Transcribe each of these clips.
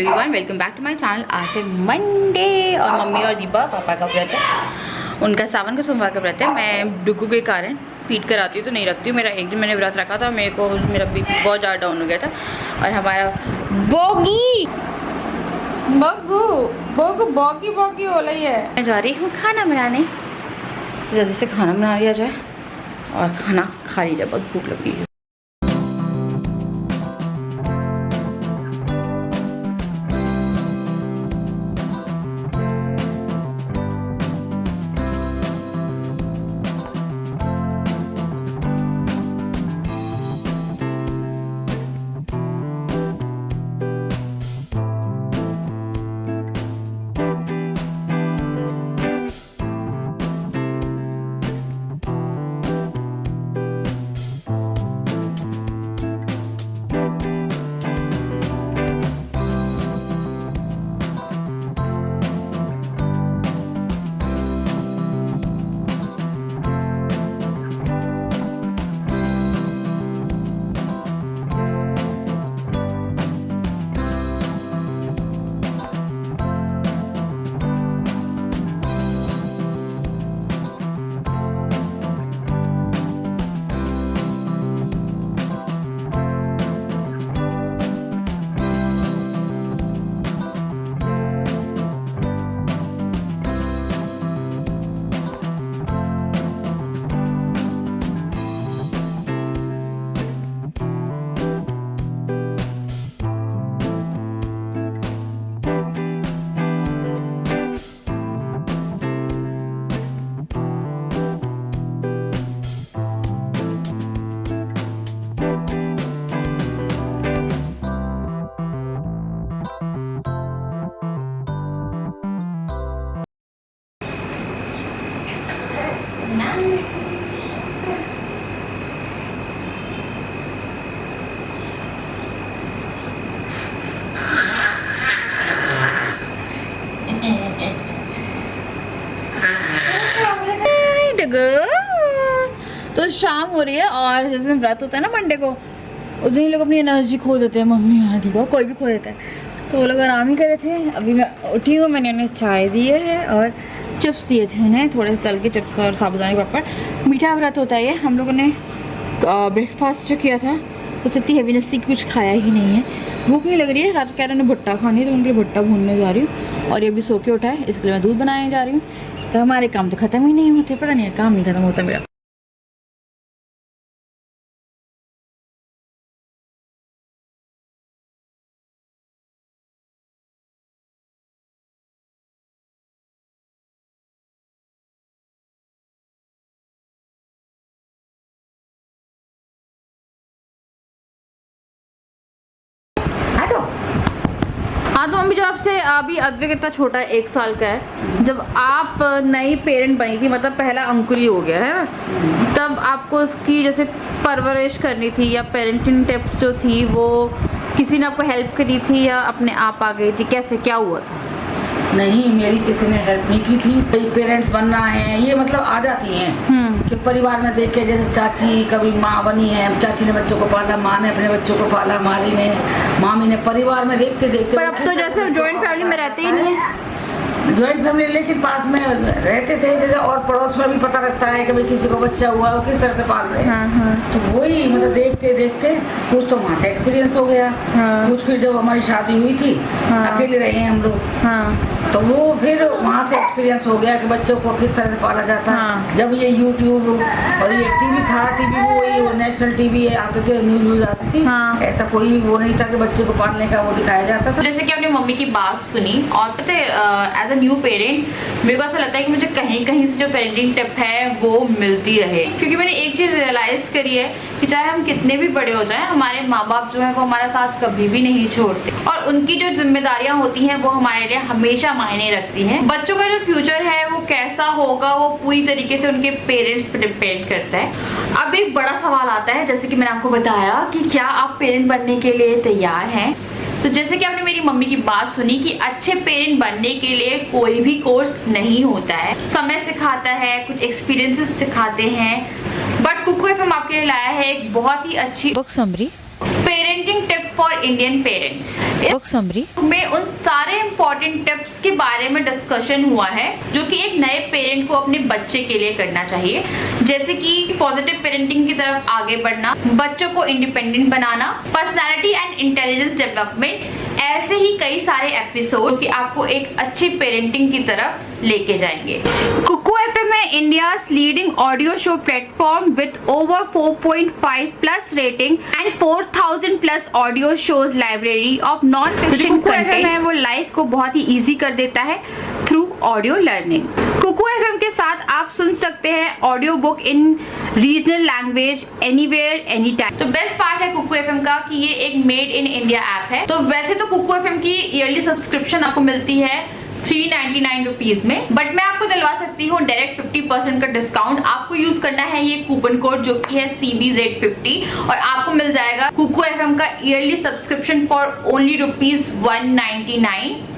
Everyone, welcome back to my channel. आज है Monday और मम्मी और दीपा पापा का व्रत है, उनका सावन का सोमवार का व्रत है। मैं डुगू के कारण फीड कराती हूँ तो नहीं रखती हूँ। मेरा एक दिन मैंने व्रत रखा था, मेरा बीपी बहुत ज़्यादा डाउन हो गया था। और हमारा बोगी बग्गू बोगू बॉगी बॉगी हो रही है। मैं जा रही हूँ खाना बनाने, तो जल्दी से खाना बना लिया जाए और खाना खा लिया जाए, बहुत भूख लगी है। तो शाम हो रही है और जिस दिन व्रत होता है ना मंडे को, उस दिन लोग अपनी एनर्जी खो देते हैं। मम्मी यहाँ दीपा कोई भी खो देता है, तो वो लोग आराम ही कर रहे थे। अभी मैं उठी हूँ, मैंने उन्हें चाय दिए है और चिप्स दिए थे उन्हें, थोड़े तल के चिप्स और साबुदाने के पापड़। मीठा व्रत होता है ये। हम लोगों ने ब्रेकफास्ट जो किया था तो इतनी हेवीनेस थी कुछ खाया ही नहीं है। भूख नहीं लग रही है। रात को कह रहे उन्हें भुट्टा खानी है तो उनके लिए भुट्टा भूनने जा रही हूँ। और ये भी सो के उठा है, इसके लिए मैं दूध बनाने जा रही हूँ। तो हमारे काम तो ख़त्म ही नहीं होते, पता नहीं काम नहीं ख़त्म होता मेरा। हाँ तो मम्मी, जो आपसे अभी अद्विक इतना छोटा है, 1 साल का है, जब आप नई पेरेंट बनी थी, मतलब पहला अंकुरी हो गया है ना, तब आपको उसकी जैसे परवरिश करनी थी या पेरेंटिंग टिप्स जो थी वो किसी ने आपको हेल्प करी थी या अपने आप आ गई थी? कैसे क्या हुआ था? नहीं, मेरी किसी ने हेल्प नहीं की थी। कई पेरेंट्स बनना है ये मतलब आ जाती हैं कि परिवार में देख के, जैसे चाची कभी माँ बनी है, चाची ने बच्चों को पाला, माँ ने अपने बच्चों को पाला, मामी ने परिवार में देखते देखते। पर अब तो जैसे जॉइंट फैमिली में रहते ही नहीं है। जॉइंट फैमिली लेकिन पास में रहते थे जैसे, और पड़ोस में भी पता लगता है कि भाई किसी को बच्चा हुआ वो किस तरह से पाल रहे हैं। तो वही मतलब देखते देखते कुछ तो वहाँ से एक्सपीरियंस हो गया। कुछ फिर जब हमारी शादी हुई थी, अकेले रहे हैं हम लोग, तो वो फिर वहाँ से एक्सपीरियंस हो गया कि बच्चों को किस तरह से पाला जाता है। हाँ। जब ये यूट्यूब और ये टीवी था, टीवी वो नेशनल टीवी आते थे, न्यूज आती थी। हाँ। ऐसा कोई वो नहीं था कि बच्चे को पालने का वो दिखाया जाता था। जैसे कि अपनी मम्मी की बात सुनी, और पता है एज अ न्यू पेरेंट मेरे को ऐसा लगता है कि मुझे कहीं कहीं से जो पेरेंटिंग टिप है वो मिलती रहे, क्योंकि मैंने एक चीज़ रियलाइज़ करी है कि चाहे हम कितने भी बड़े हो जाएं, हमारे माँ बाप जो है वो हमारा साथ कभी भी नहीं छोड़ते, और उनकी जो जिम्मेदारियां होती हैं वो हमारे लिए हमेशा मायने रखती हैं। बच्चों का जो फ्यूचर है वो कैसा होगा वो पूरी तरीके से उनके पेरेंट्स पर डिपेंड करता है। अब एक बड़ा सवाल आता है, जैसे कि मैंने आपको बताया कि क्या आप पेरेंट बनने के लिए तैयार हैं। तो जैसे कि आपने मेरी मम्मी की बात सुनी कि अच्छे पेरेंट बनने के लिए कोई भी कोर्स नहीं होता है, समय सिखाता है, कुछ एक्सपीरियंसेस सिखाते हैं। बट कुकू एफएम आपके लिए लाया है एक बहुत ही अच्छी book summary, parenting tip for Indian parents. Book summary में उन सारे इंपॉर्टेंट टिप्स के बारे में डिस्कशन हुआ है जो कि एक नए पेरेंट को अपने बच्चे के लिए करना चाहिए, जैसे कि पॉजिटिव पेरेंटिंग की तरफ आगे बढ़ना, बच्चों को independent banana, personality and intelligence development. ऐसे ही कई सारे एपिसोड कि आपको एक अच्छी पेरेंटिंग की तरफ लेके जाएंगे। कुकू एफएम है India's leading audio show platform with over 4.5 plus rating and 4000 plus audio shows library of non fiction content है। वो लाइफ को बहुत ही इजी कर देता है through audio learning. Kuku FM के साथ आप सुन सकते हैं audio book in regional language anywhere any time. तो बेस्ट पार्ट है कुकू एफएम का कि ये एक मेड इन इंडिया ऐप है। तो वैसे तो कुकू एफएम की ईयरली सब्सक्रिप्शन आपको मिलती है 399 रुपीज में, बट मैं आपको दिलवा सकती हूँ डायरेक्ट 50% का डिस्काउंट। आपको यूज करना है ये कूपन कोड जो कि है CBZ50 और आपको मिल जाएगा कुकू एफएम का ईयरली सब्सक्रिप्शन फॉर ओनली ₹199।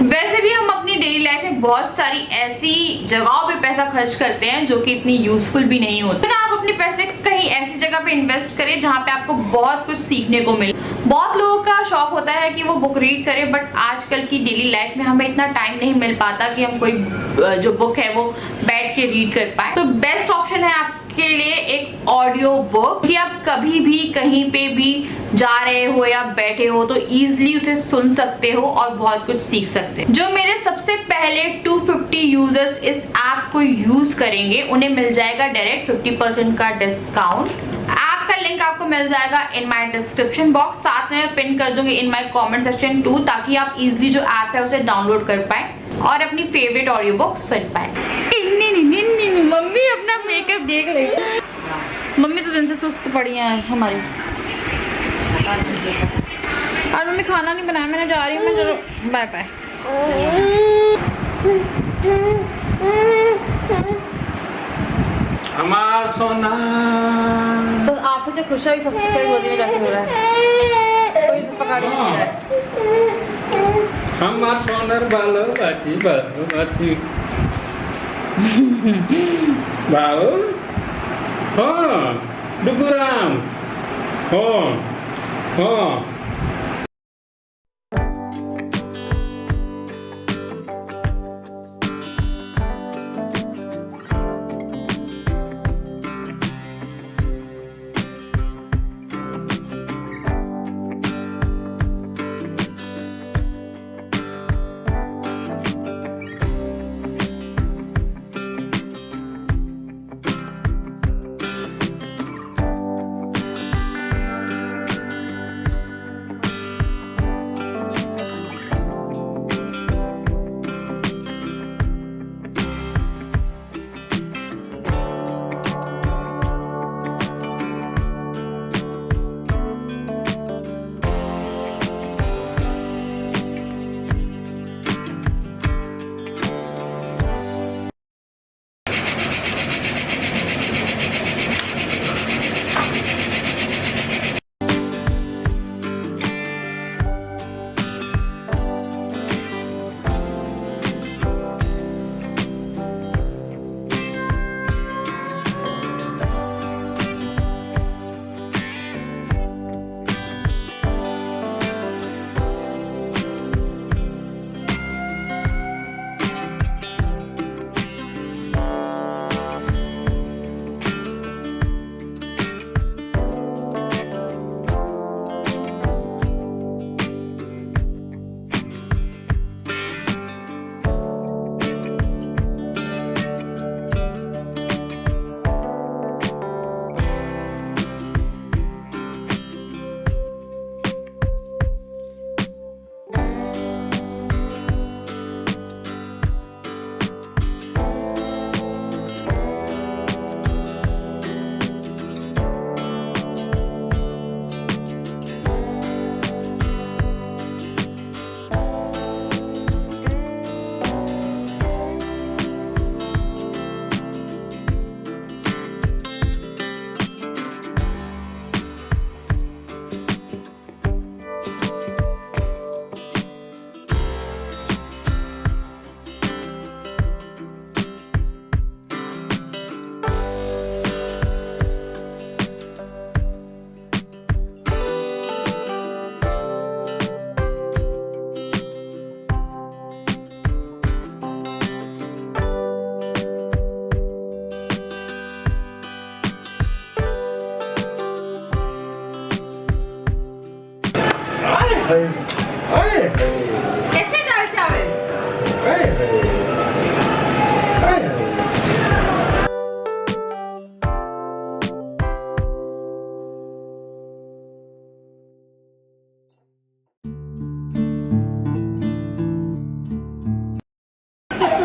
वैसे भी हम अपनी डेली लाइफ में बहुत सारी ऐसी जगहों पे पैसा खर्च करते हैं जो कि इतनी यूजफुल भी नहीं होती, तो आप अपने पैसे कहीं ऐसी जगह पे इन्वेस्ट करें जहाँ पे आपको बहुत कुछ सीखने को मिले। बहुत लोगों का शौक होता है कि वो बुक रीड करें, बट आजकल की डेली लाइफ में हमें इतना टाइम नहीं मिल पाता कि हम कोई जो बुक है वो बैठ के रीड कर पाए। तो बेस्ट ऑप्शन है आपके लिए एक ऑडियो बुक कि आप कभी भी कहीं पे भी जा रहे हो या बैठे हो तो इजीली उसे सुन सकते हो और बहुत कुछ सीख सकते हैं। जो मेरे सबसे पहले 250 यूजर्स इस ऐप को यूज करेंगे उन्हें मिल जाएगा डायरेक्ट 50% का डिस्काउंट। ऐप का लिंक आपको मिल जाएगा इन माय डिस्क्रिप्शन बॉक्स, साथ में पिन कर दूंगी in my comment section two, ताकि आप इजीली जो ऐप है उसे डाउनलोड कर पाए और अपनी फेवरेट ऑडियो बुक सुन पाए। मम्मी अपना मेकअप देख रही। मम्मी तो दिन से सुस्त पड़ी है आज हमारी। और मम्मी खाना नहीं बनाया, मैंने जा रही हूँ मैं। चलो बाय बाय। हमार सोना बस आप ही से खुश है, सबसे पहले गोदी में जाके हो रहा है, कोई पकड़ नहीं रहा है। हमार सोनर बालो बाची बाबू हाँ डुगुराम हाँ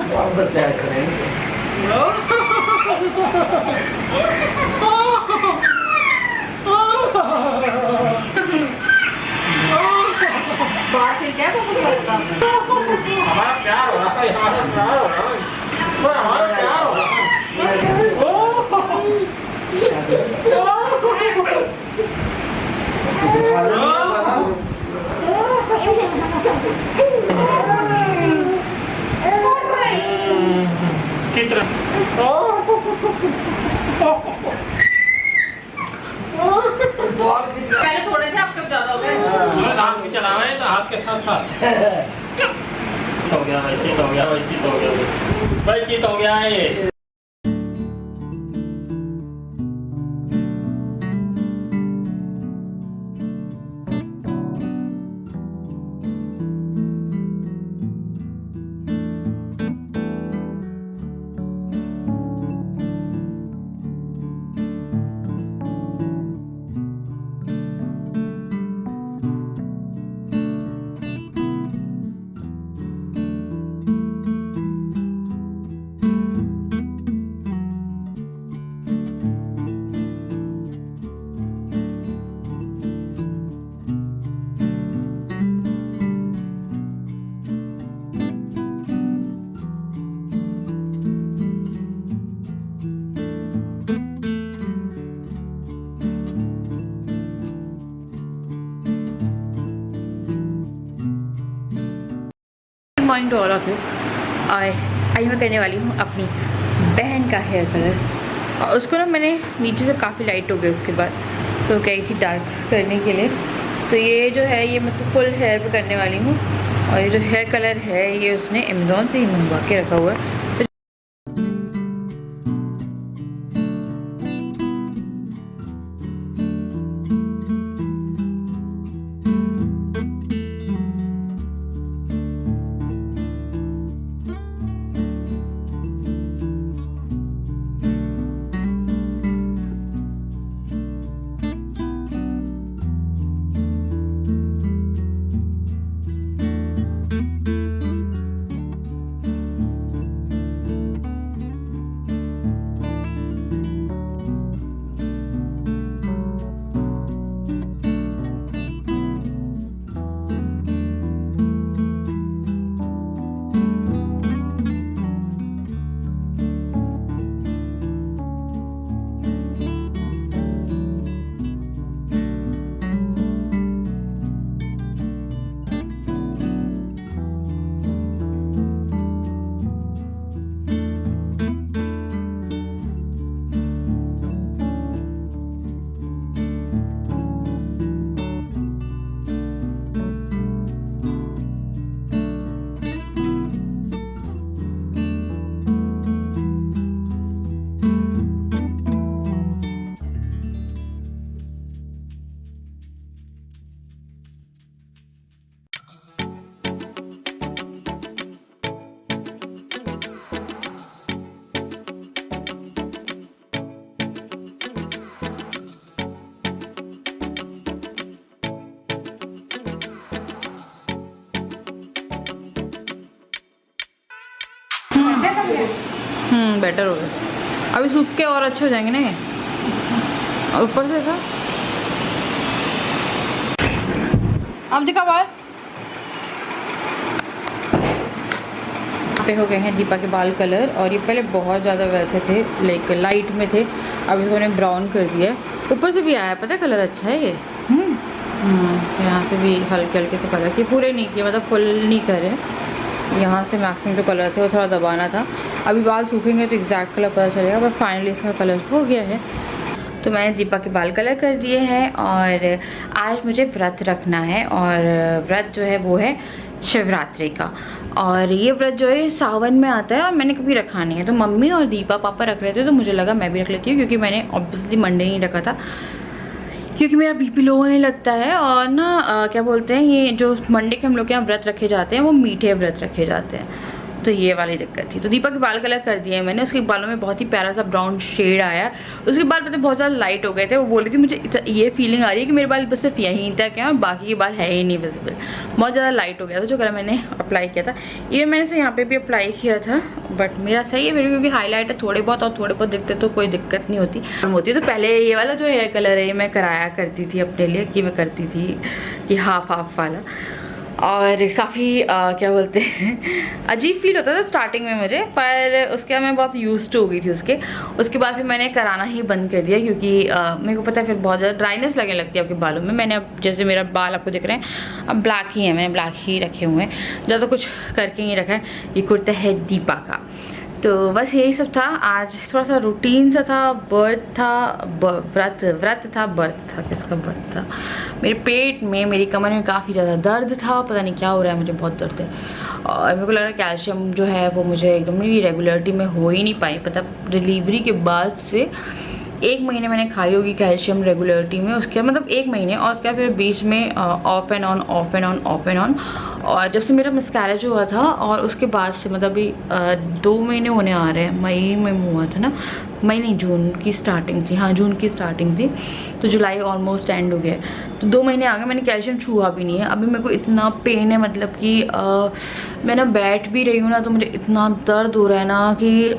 बहुत प्यार करेंगे। बात है क्या हमारा प्यार हो रहा है, हमारा प्यार हो रहा है, हमारा प्यार हो रहा है। कितना पहले थोड़े थे, अब कब ज्यादा हो गए। हाथ भी चलावा है तो हाथ के साथ साथ हो गया भाई, चित हो गया भाई, चित हो गया भाई, चित हो गया है। Morning to all of you. और आज मैं करने वाली हूँ अपनी बहन का हेयर कलर। और उसको ना मैंने नीचे से काफ़ी लाइट हो गई उसके बाद, तो कही थी डार्क करने के लिए। तो ये जो है ये मैं उसको फुल हेयर पे करने वाली हूँ। और ये जो हेयर कलर है ये उसने अमेज़ॉन से ही मंगवा के रखा हुआ है। बेटर हो गया। अभी सूख के और अच्छे हो जाएंगे ना ये। और ऊपर से था अब दिखा बाल पे हो गए हैं दीपा के बाल कलर। और ये पहले बहुत ज़्यादा वैसे थे, लाइक लाइट में थे, अब इसको मैंने ब्राउन कर दिया है। ऊपर से भी आया, पता है कलर अच्छा है ये। यहाँ से भी हल्के हल्के से कलर किए, पूरे नहीं किए, मतलब फुल नहीं करे। यहाँ से मैक्सिमम जो कलर थे वो थोड़ा दबाना था। अभी बाल सूखेंगे तो एग्जैक्ट कलर पता चलेगा, पर फाइनली इसका कलर हो गया है। तो मैंने दीपा के बाल कलर कर दिए हैं। और आज मुझे व्रत रखना है, और व्रत जो है वो है शिवरात्रि का। और ये व्रत जो है सावन में आता है और मैंने कभी रखा नहीं है। तो मम्मी और दीपा पापा रख रहे थे तो मुझे लगा मैं भी रख लेती हूँ, क्योंकि मैंने ऑब्वियसली मंडे नहीं रखा था, क्योंकि मेरा बीपी लो होने लगता है। और ना क्या बोलते हैं, ये जो मंडे के हम लोग के यहाँ व्रत रखे जाते हैं वो मीठे व्रत रखे जाते हैं। तो ये वाली दिक्कत थी। तो दीपा के बाल कलर कर दिए मैंने, उसके बालों में बहुत ही प्यारा सा ब्राउन शेड आया। उसके बाल पता बहुत ज़्यादा लाइट हो गए थे। वो बोल रही थी मुझे ये फीलिंग आ रही है कि मेरे बाल बस सिर्फ यहीं तक है और बाकी के बाल है ही नहीं विजिबल, बहुत ज़्यादा लाइट हो गया था जो कलर मैंने अप्लाई किया था। ये मैंने से यहाँ पे भी अप्लाई किया था, बट मेरा सही है फिर, क्योंकि हाईलाइटर थोड़े बहुत और थोड़े बहुत दिखते तो कोई दिक्कत नहीं होती। तो पहले ये वाला जो हेयर कलर है ये मैं कराया करती थी अपने लिए, कि मैं करती थी कि हाफ वाला, और काफ़ी क्या बोलते हैं अजीब फील होता था स्टार्टिंग में मुझे, पर उसके बाद मैं बहुत यूज्ड हो गई थी उसके बाद फिर मैंने कराना ही बंद कर दिया, क्योंकि मेरे को पता है फिर बहुत ज़्यादा ड्राइनेस लगने लगती है आपके बालों में। मैंने अब जैसे मेरा बाल आपको दिख रहे हैं अब ब्लैक ही है, मैंने ब्लैक ही रखे हुए हैं, ज़्यादा कुछ करके नहीं रखा है। ये कुर्ता है दीपा का। तो बस यही सब था आज, थोड़ा सा रूटीन सा था, व्रत था, किसका व्रत था। मेरे पेट में, मेरी कमर में काफ़ी ज़्यादा दर्द था, पता नहीं क्या हो रहा है, मुझे बहुत दर्द है। और मेरे को लग रहा है कैल्शियम जो है वो मुझे एकदम मेरी रेगुलरिटी में हो ही नहीं पाई। पता डिलीवरी के बाद से 1 महीने मैंने खाई होगी कैल्शियम रेगुलरिटी में, उसके मतलब 1 महीने, और क्या फिर बीच में ऑफ एंड ऑन। और जब से मेरा मिसकैरेज हुआ था और उसके बाद से मतलब अभी 2 महीने होने आ रहे हैं। मई में हुआ था ना, मई नहीं जून की स्टार्टिंग थी, हाँ जून की स्टार्टिंग थी, तो जुलाई ऑलमोस्ट एंड हो गया, तो 2 महीने आ गए मैंने कैल्शियम छुआ भी नहीं है। अभी मेरे को इतना पेन है, मतलब कि मैं ना बैठ भी रही हूँ ना तो मुझे इतना दर्द हो रहा है ना कि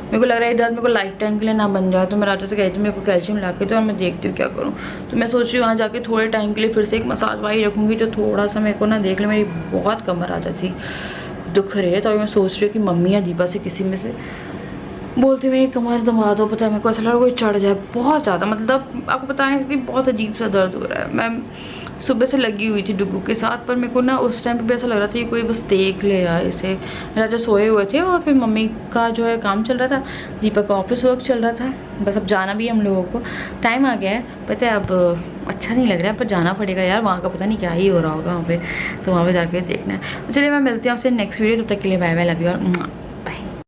मेरे को लग रहा है दर्द मेरे को लाइफ टाइम के लिए ना बन जाए। तो मैं रात से कहती हूँ मेरे को कैल्शियम ला के दो और मैं देखती हूँ क्या करूँ। तो मैं सोच रही हूँ वहाँ जाके थोड़े टाइम के लिए फिर से एक मसाज वाही रखूँगी जो थोड़ा सा मेरे को ना देख ले, मेरी बहुत कमर आ जाती दुख रही है। तो अभी मैं सोच रही हूँ कि मम्मी या दीपा से किसी में से बोलती मेरी कमर दबा दो। पता है मेरे को ऐसा लग रहा है कोई चढ़ जाए बहुत ज़्यादा, मतलब आपको पता है कि बहुत अजीब सा दर्द हो रहा है। मैं सुबह से लगी हुई थी डुगू के साथ, पर मेरे को ना उस टाइम पे भी ऐसा लग रहा था कि कोई बस देख ले यार इसे। राजा सोए हुए थे और फिर मम्मी का जो है काम चल रहा था, दीपक का ऑफिस वर्क चल रहा था, बस अब जाना भी हम लोगों को टाइम आ गया है। पता है अब अच्छा नहीं लग रहा है पर जाना पड़ेगा यार, वहाँ का पता नहीं क्या ही हो रहा होगा वहाँ पे, तो वहाँ पे जाके देखना है। तो चलिए मैं मिलती हूँ आपसे नेक्स्ट वीडियो, तब तक के लिए बाय बाय, लव यू और